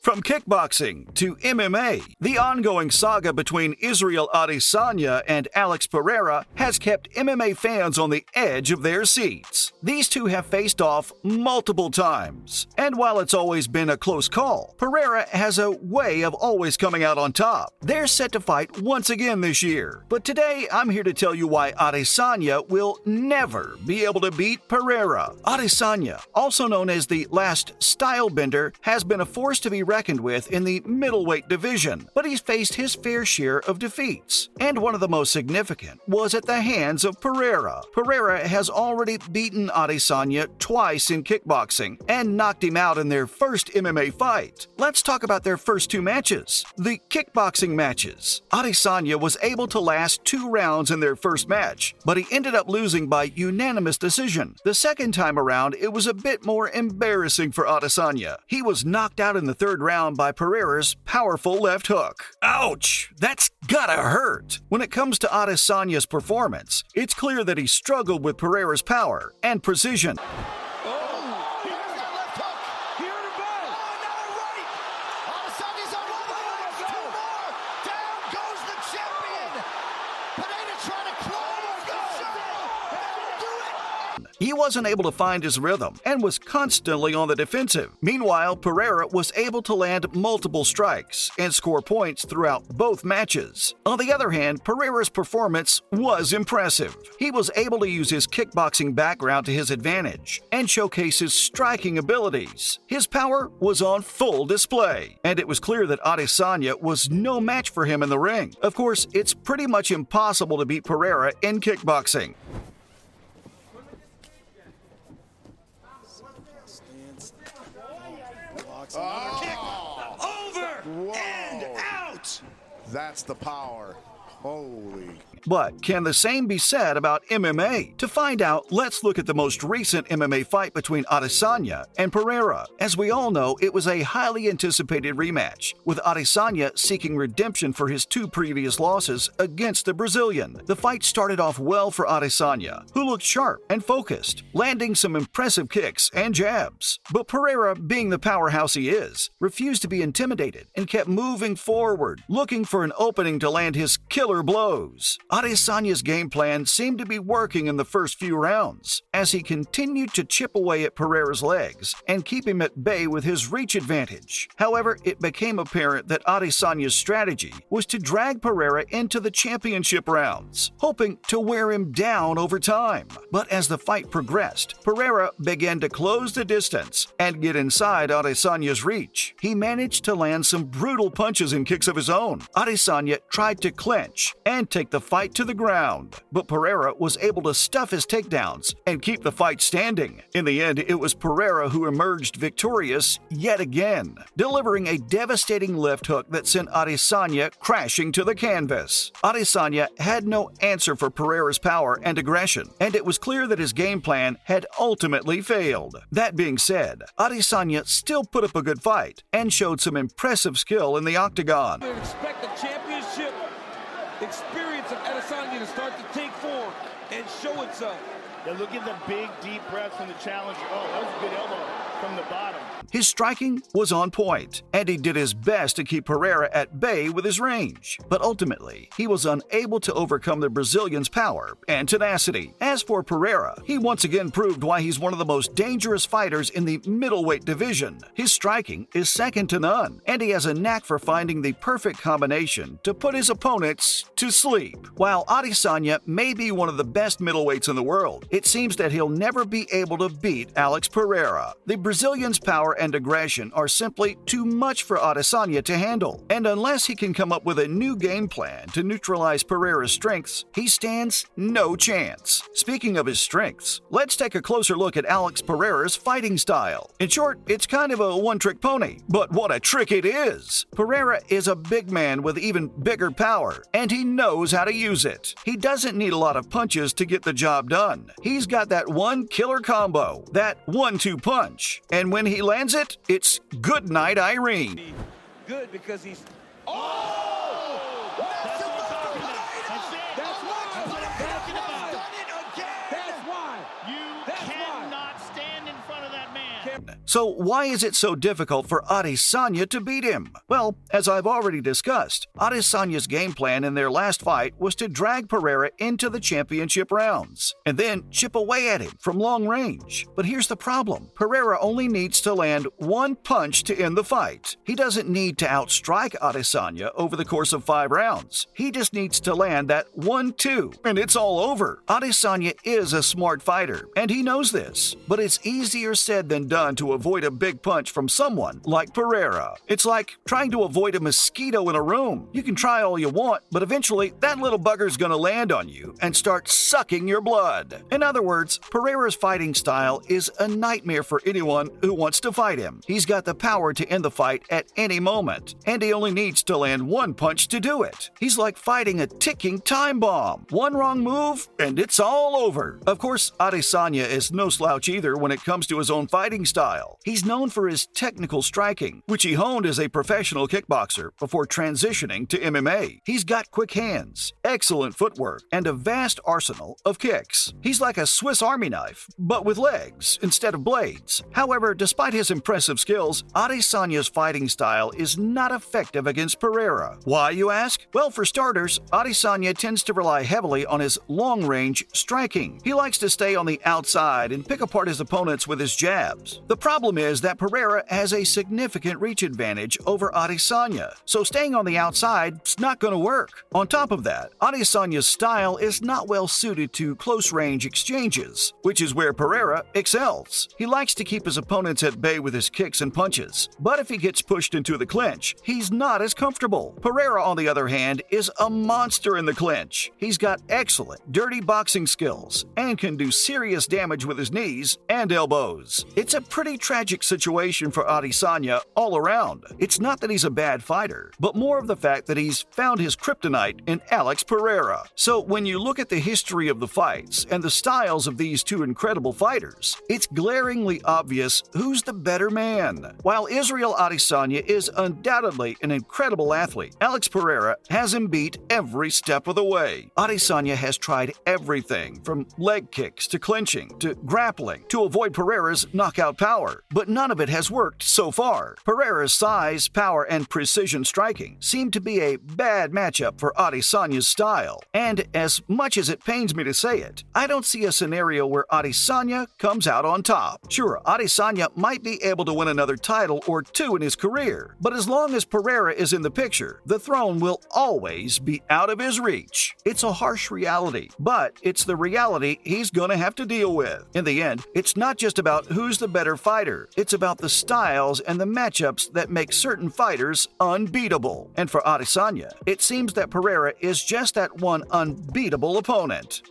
From kickboxing to MMA, the ongoing saga between Israel Adesanya and Alex Pereira has kept MMA fans on the edge of their seats. These two have faced off multiple times, and while it's always been a close call, Pereira has a way of always coming out on top. They're set to fight once again this year, but today I'm here to tell you why Adesanya will never be able to beat Pereira. Adesanya, also known as the last stylebender, has been a force to be reckoned with in the middleweight division, but he's faced his fair share of defeats, and one of the most significant was at the hands of Pereira. Pereira has already beaten Adesanya twice in kickboxing and knocked him out in their first MMA fight. Let's talk about their first two matches. The kickboxing matches. Adesanya was able to last 2 rounds in their first match, but he ended up losing by unanimous decision. The second time around, it was a bit more embarrassing for Adesanya. He was knocked out in the third round by Pereira's powerful left hook. Ouch! That's gotta hurt! When it comes to Adesanya's performance, it's clear that he struggled with Pereira's power and precision. He wasn't able to find his rhythm and was constantly on the defensive. Meanwhile, Pereira was able to land multiple strikes and score points throughout both matches. On the other hand, Pereira's performance was impressive. He was able to use his kickboxing background to his advantage and showcase his striking abilities. His power was on full display, and it was clear that Adesanya was no match for him in the ring. Of course, it's pretty much impossible to beat Pereira in kickboxing. Over and out! That's the power. Holy. But can the same be said about MMA? To find out, let's look at the most recent MMA fight between Adesanya and Pereira. As we all know, it was a highly anticipated rematch, with Adesanya seeking redemption for his 2 previous losses against the Brazilian. The fight started off well for Adesanya, who looked sharp and focused, landing some impressive kicks and jabs. But Pereira, being the powerhouse he is, refused to be intimidated and kept moving forward, looking for an opening to land his killer blows. Adesanya's game plan seemed to be working in the first few rounds, as he continued to chip away at Pereira's legs and keep him at bay with his reach advantage. However, it became apparent that Adesanya's strategy was to drag Pereira into the championship rounds, hoping to wear him down over time. But as the fight progressed, Pereira began to close the distance and get inside Adesanya's reach. He managed to land some brutal punches and kicks of his own. Adesanya tried to clinch and take the fight to the ground, but Pereira was able to stuff his takedowns and keep the fight standing. In the end, it was Pereira who emerged victorious yet again, delivering a devastating left hook that sent Adesanya crashing to the canvas. Adesanya had no answer for Pereira's power and aggression, and it was clear that his game plan had ultimately failed. That being said, Adesanya still put up a good fight and showed some impressive skill in the octagon. Expect the championship experience of Adesanya to start to take form and show itself. Yeah, look at the big, deep breaths from the challenger. Oh, that was a good elbow from the bottom. His striking was on point, and he did his best to keep Pereira at bay with his range. But ultimately, he was unable to overcome the Brazilian's power and tenacity. As for Pereira, he once again proved why he's one of the most dangerous fighters in the middleweight division. His striking is second to none, and he has a knack for finding the perfect combination to put his opponents to sleep. While Adesanya may be one of the best middleweights in the world, it seems that he'll never be able to beat Alex Pereira. The Brazilian's power and aggression are simply too much for Adesanya to handle, and unless he can come up with a new game plan to neutralize Pereira's strengths, he stands no chance. Speaking of his strengths, let's take a closer look at Alex Pereira's fighting style. In short, it's kind of a one-trick pony, but what a trick it is! Pereira is a big man with even bigger power, and he knows how to use it. He doesn't need a lot of punches to get the job done. He's got that one killer combo, that 1-2 punch, and when he lands it, it's good night, Irene. Good because he's... Oh! That's what I'm talking about. That's it. That's why. That's why. That's why. You That's why. cannot stand in front of that man. So why is it so difficult for Adesanya to beat him? Well, as I've already discussed, Adesanya's game plan in their last fight was to drag Pereira into the championship rounds and then chip away at him from long range. But here's the problem. Pereira only needs to land one punch to end the fight. He doesn't need to outstrike Adesanya over the course of 5 rounds. He just needs to land that 1-2, and it's all over. Adesanya is a smart fighter, and he knows this. But it's easier said than done to avoid a big punch from someone like Pereira. It's like trying to avoid a mosquito in a room. You can try all you want, but eventually that little bugger's gonna land on you and start sucking your blood. In other words, Pereira's fighting style is a nightmare for anyone who wants to fight him. He's got the power to end the fight at any moment, and he only needs to land one punch to do it. He's like fighting a ticking time bomb. One wrong move, and it's all over. Of course, Adesanya is no slouch either when it comes to his own fighting style. He's known for his technical striking, which he honed as a professional kickboxer before transitioning to MMA. He's got quick hands, excellent footwork, and a vast arsenal of kicks. He's like a Swiss Army knife, but with legs instead of blades. However, despite his impressive skills, Adesanya's fighting style is not effective against Pereira. Why, you ask? Well, for starters, Adesanya tends to rely heavily on his long-range striking. He likes to stay on the outside and pick apart his opponents with his jabs. The problem is that Pereira has a significant reach advantage over Adesanya, so staying on the outside is not going to work. On top of that, Adesanya's style is not well suited to close-range exchanges, which is where Pereira excels. He likes to keep his opponents at bay with his kicks and punches, but if he gets pushed into the clinch, he's not as comfortable. Pereira, on the other hand, is a monster in the clinch. He's got excellent, dirty boxing skills and can do serious damage with his knees and elbows. It's a pretty tragic situation for Adesanya all around. It's not that he's a bad fighter, but more of the fact that he's found his kryptonite in Alex Pereira. So when you look at the history of the fights and the styles of these two incredible fighters, it's glaringly obvious who's the better man. While Israel Adesanya is undoubtedly an incredible athlete, Alex Pereira has him beat every step of the way. Adesanya has tried everything from leg kicks to clinching to grappling to avoid Pereira's knockout power, but none of it has worked so far. Pereira's size, power, and precision striking seem to be a bad matchup for Adesanya's style. And as much as it pains me to say it, I don't see a scenario where Adesanya comes out on top. Sure, Adesanya might be able to win another title or two in his career, but as long as Pereira is in the picture, the throne will always be out of his reach. It's a harsh reality, but it's the reality he's gonna have to deal with. In the end, it's not just about who's the better fighter, it's about the styles and the matchups that make certain fighters unbeatable. And for Adesanya, it seems that Pereira is just that one unbeatable opponent.